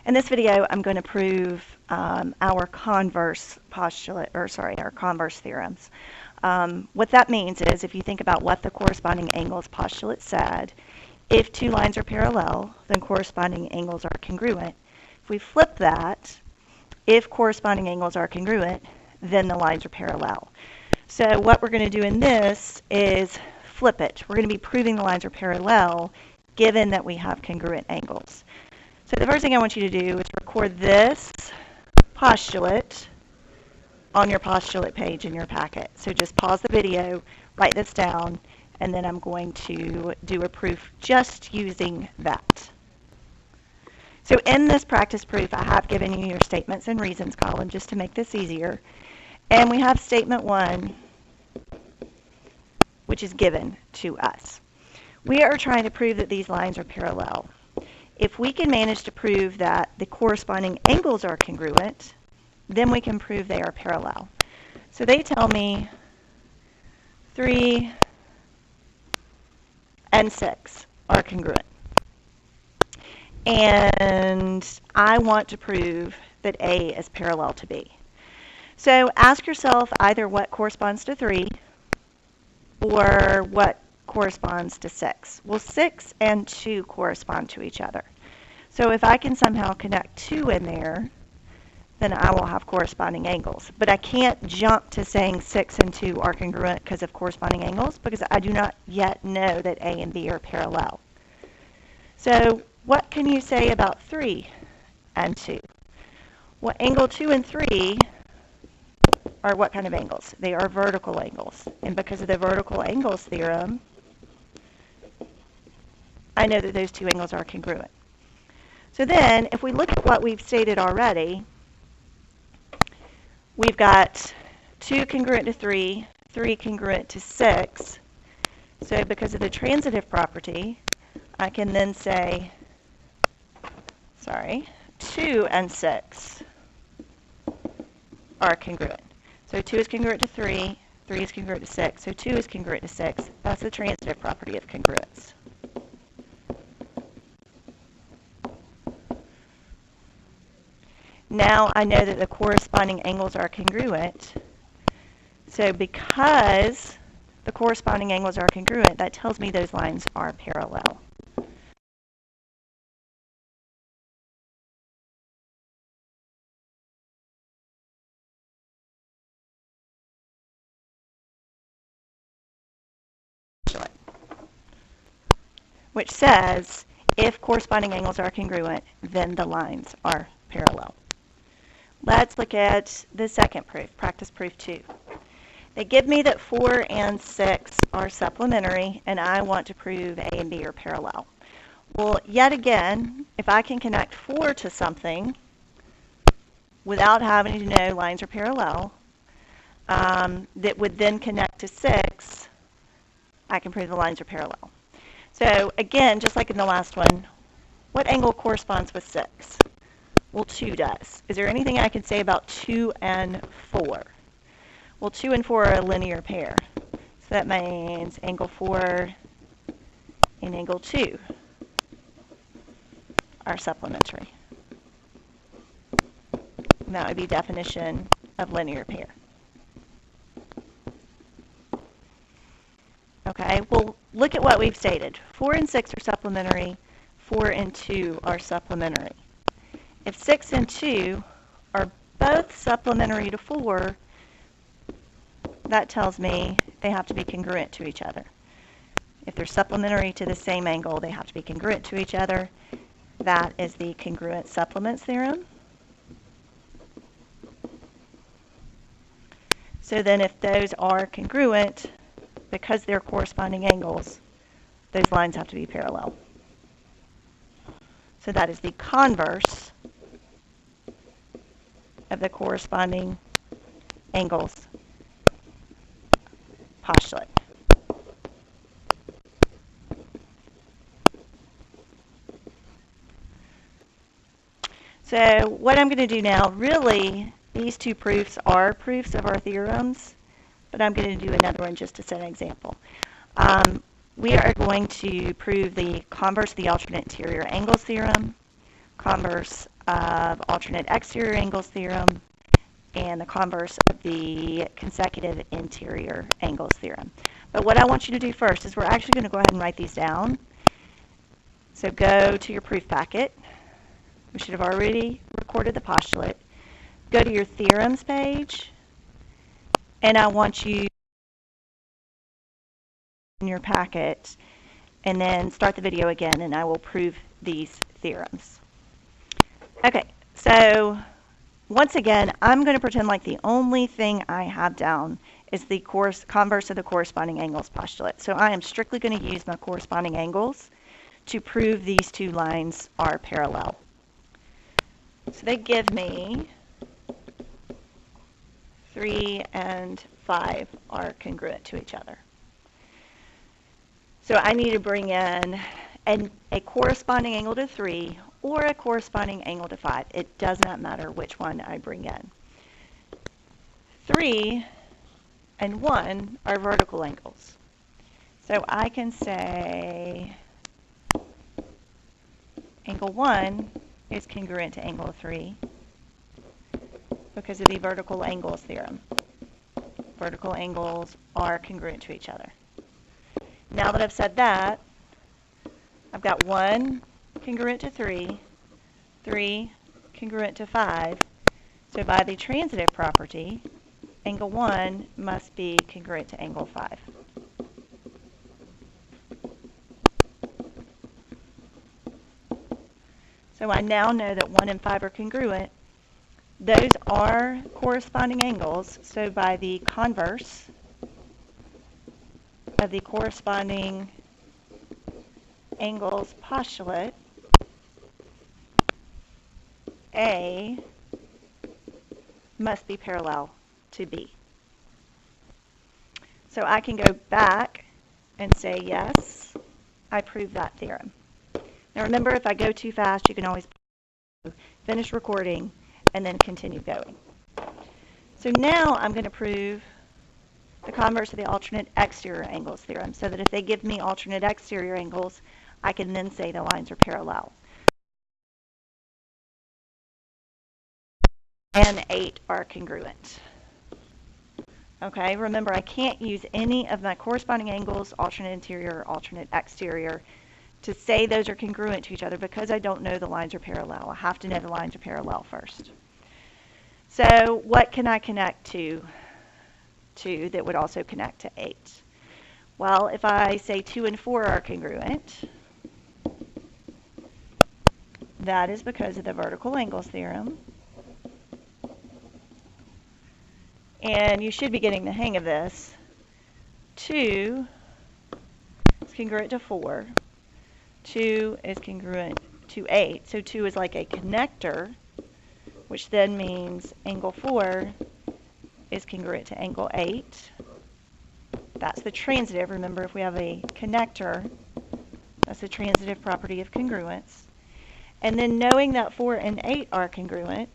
In this video, I'm going to prove our Converse postulate, our Converse theorems. What that means is, if you think about what the corresponding angles postulate said, if two lines are parallel, then corresponding angles are congruent. If we flip that, if corresponding angles are congruent, then the lines are parallel. So what we're going to do in this is flip it. We're going to be proving the lines are parallel, given that we have congruent angles. So the first thing I want you to do is record this postulate on your postulate page in your packet. So just pause the video, write this down, and then I'm going to do a proof just using that. So in this practice proof, I have given you your statements and reasons column just to make this easier. And we have statement 1, which is given to us. We are trying to prove that these lines are parallel. If we can manage to prove that the corresponding angles are congruent, then we can prove they are parallel. So they tell me 3 and 6 are congruent. And I want to prove that A is parallel to B. So ask yourself either what corresponds to 3 or what corresponds to 6. Well, 6 and 2 correspond to each other. So if I can somehow connect 2 in there, then I will have corresponding angles. But I can't jump to saying 6 and 2 are congruent because of corresponding angles, because I do not yet know that A and B are parallel. So what can you say about 3 and 2? Well, angle 2 and 3 are what kind of angles? They are vertical angles. And because of the vertical angles theorem, I know that those two angles are congruent. So then, if we look at what we've stated already, we've got 2 congruent to 3, 3 congruent to 6. So because of the transitive property, I can then say, 2 and 6 are congruent. So 2 is congruent to 3, 3 is congruent to 6, so 2 is congruent to 6. That's the transitive property of congruence. Now I know that the corresponding angles are congruent. So because the corresponding angles are congruent, that tells me those lines are parallel. Which says if corresponding angles are congruent, then the lines are parallel. Let's look at the second proof, practice proof 2. They give me that 4 and 6 are supplementary, and I want to prove A and B are parallel. Well, yet again, if I can connect 4 to something without having to know lines are parallel, that would then connect to 6, I can prove the lines are parallel. So again, just like in the last one, what angle corresponds with 6? Well, 2 does. Is there anything I can say about 2 and 4? Well, 2 and 4 are a linear pair. So that means angle 4 and angle 2 are supplementary. And that would be definition of linear pair. Okay, well, look at what we've stated. 4 and 6 are supplementary. 4 and 2 are supplementary. If 6 and 2 are both supplementary to 4, that tells me they have to be congruent to each other. If they're supplementary to the same angle, they have to be congruent to each other. That is the congruent supplements theorem. So then if those are congruent, because they're corresponding angles, those lines have to be parallel. So that is the converse of the corresponding angles postulate. So what I'm going to do now, really, these two proofs are proofs of our theorems, but I'm going to do another one just to set an example. We are going to prove the converse of the alternate interior angles theorem, converse of alternate exterior angles theorem and the converse of the consecutive interior angles theorem. But what I want you to do first is we're actually going to go ahead and write these down. So go to your proof packet. We should have already recorded the postulate. Go to your theorems page, and I want you in your packet, and then start the video again, and I will prove these theorems. Okay, so once again, I'm going to pretend like the only thing I have down is the converse of the corresponding angles postulate. So I am strictly going to use my corresponding angles to prove these two lines are parallel. So they give me 3 and 5 are congruent to each other. So I need to bring in a corresponding angle to 3 or a corresponding angle to 5. It does not matter which one I bring in. 3 and 1 are vertical angles. So I can say angle 1 is congruent to angle 3 because of the vertical angles theorem. Vertical angles are congruent to each other. Now that I've said that, I've got 1 congruent to 3, 3 congruent to 5. So by the transitive property, angle 1 must be congruent to angle 5. So I now know that 1 and 5 are congruent. Those are corresponding angles. So by the converse of the corresponding angles postulate, A must be parallel to B. So I can go back and say, yes, I proved that theorem. Now remember, if I go too fast, you can always finish recording and then continue going. So now I'm going to prove the converse of the alternate exterior angles theorem, so that if they give me alternate exterior angles, I can then say the lines are parallel. And 8 are congruent. Okay, remember I can't use any of my corresponding angles, alternate interior, alternate exterior, to say those are congruent to each other because I don't know the lines are parallel. I have to know the lines are parallel first. So what can I connect to that would also connect to 8? Well, if I say 2 and 4 are congruent, that is because of the vertical angles theorem. And you should be getting the hang of this. 2 is congruent to 4. 2 is congruent to 8. So 2 is like a connector, which then means angle 4 is congruent to angle 8. That's the transitive. Remember, if we have a connector, that's the transitive property of congruence. And then knowing that 4 and 8 are congruent,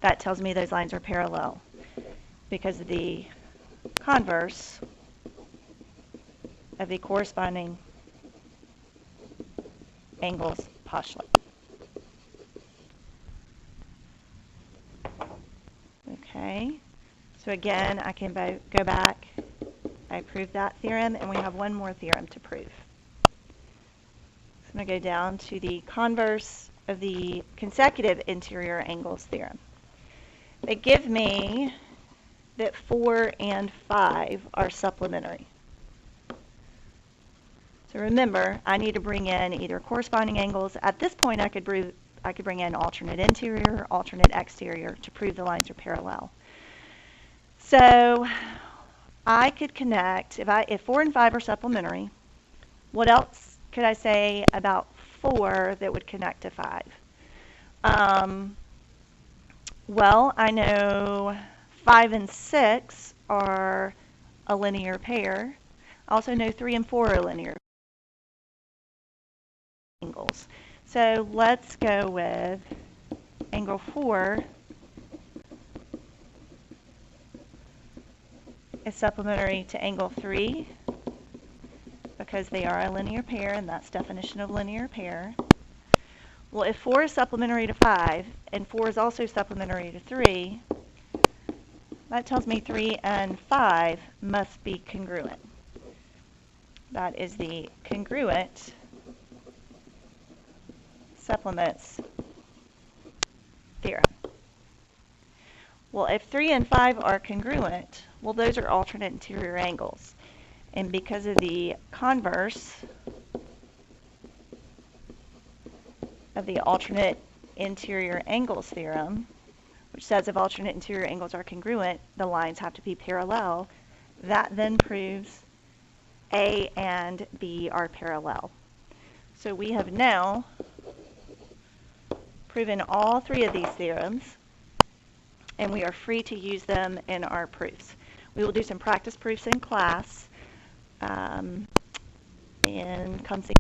that tells me those lines are parallel because of the converse of the corresponding angles postulate. Okay, so again, I can go back. I proved that theorem, and we have one more theorem to prove. So I'm going to go down to the converse of the consecutive interior angles theorem. They give me that 4 and 5 are supplementary. So remember, I need to bring in either corresponding angles. At this point, I could bring in alternate interior, alternate exterior to prove the lines are parallel. So I could connect, if 4 and 5 are supplementary, what else could I say about 4 that would connect to 5? Well, I know 5 and 6 are a linear pair. I also know 3 and 4 are linear angles. So let's go with angle 4 is supplementary to angle 3 because they are a linear pair, and that's definition of linear pair. Well, if 4 is supplementary to 5 and 4 is also supplementary to 3, that tells me 3 and 5 must be congruent. That is the congruent supplements theorem. Well, if 3 and 5 are congruent, well, those are alternate interior angles. And because of the converse of the alternate interior angles theorem, which says if alternate interior angles are congruent, the lines have to be parallel, that then proves A and B are parallel. So we have now proven all 3 of these theorems, and we are free to use them in our proofs. We will do some practice proofs in class, and come see